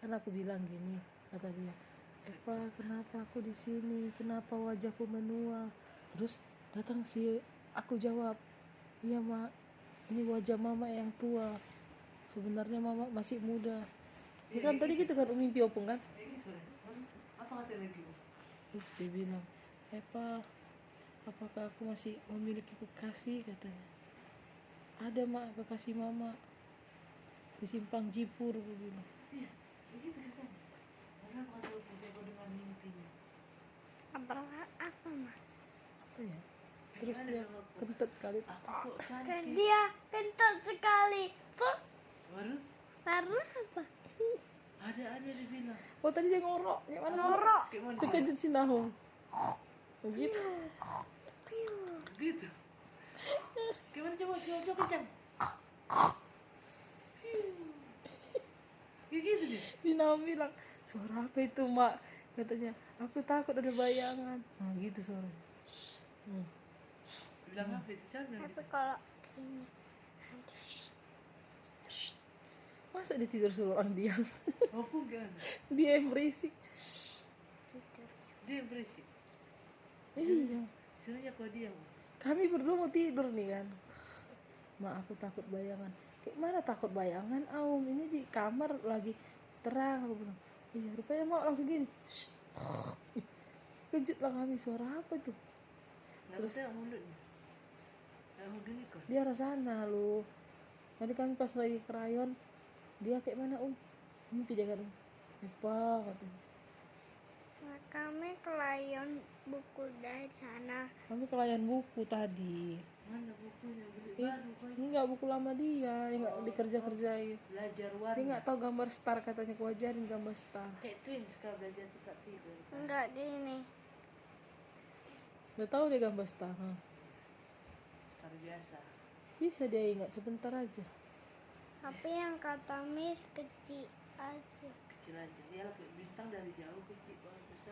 Kan aku bilang gini, kata dia, Eva kenapa aku di sini, kenapa wajahku menua. Terus datang si aku jawab, iya mak, ini wajah mama yang tua, sebenarnya mama masih muda. Ya kan tadi gitu kan mimpi opung kan. Apa kata lagi? Terus dia bilang, Eva apakah aku masih memiliki kekasih, katanya. Ada mak, kekasih mama di simpang Jipur, gue bilang. Iya, begitu kan. Kenapa kata aku dengar mimpinya? Apa mah? Apa ya? Terus dia kentut sekali. Aku kok cantik. Dia kentut sekali. Baru apa? ada dia bilang. Oh tadi dia ngorok, gimana? Ngorok. Terkejut si Nahung. Begitu. Gitu. Gimana coba kencang. Kayak gitu deh. Si Nahung bilang, suara apa itu mak? Katanya, aku takut ada bayangan. Nah gitu suaranya. Bilang apa itu? Siapa bilang Tapi gitu? kalau gini hantu. Masa dia tidur suruh orang diam? Opung kan? Dia yang berisik. Tidur. Dia yang berisik. Iya. Sebenarnya kau diam. Kami berdua mau tidur nih kan. Mak aku takut bayangan. Kayak mana takut bayangan? Aum ini di kamar lagi terang, aku bilang. Iya rupanya mak langsung gini. Shh. Kejut lah kami, suara apa itu? Terus tengok mulutnya. Mau gini kok. Dia arah sana lu. Tadi kami pas lagi krayon, dia kayak mana mimpi dia kan apa katanya. Nah, kami kelayon buku dari sana. Kami kelayan buku tadi. Mana bukunya? Beli baru kau. Enggak, buku lama dia yang nggak dikerja-kerjain. Belajar Dia warna. nggak tahu gambar star, katanya aku ajarin gambar star. Kayak twins kau belajar cepat tidur. Enggak di ini. Nggak tahu dia gambar star. Star biasa. Bisa dia ingat sebentar aja. Tapi yang kata Miss kecil aja. Kecil aja. Iyalah kayak bintang dari jauh kecil, besar.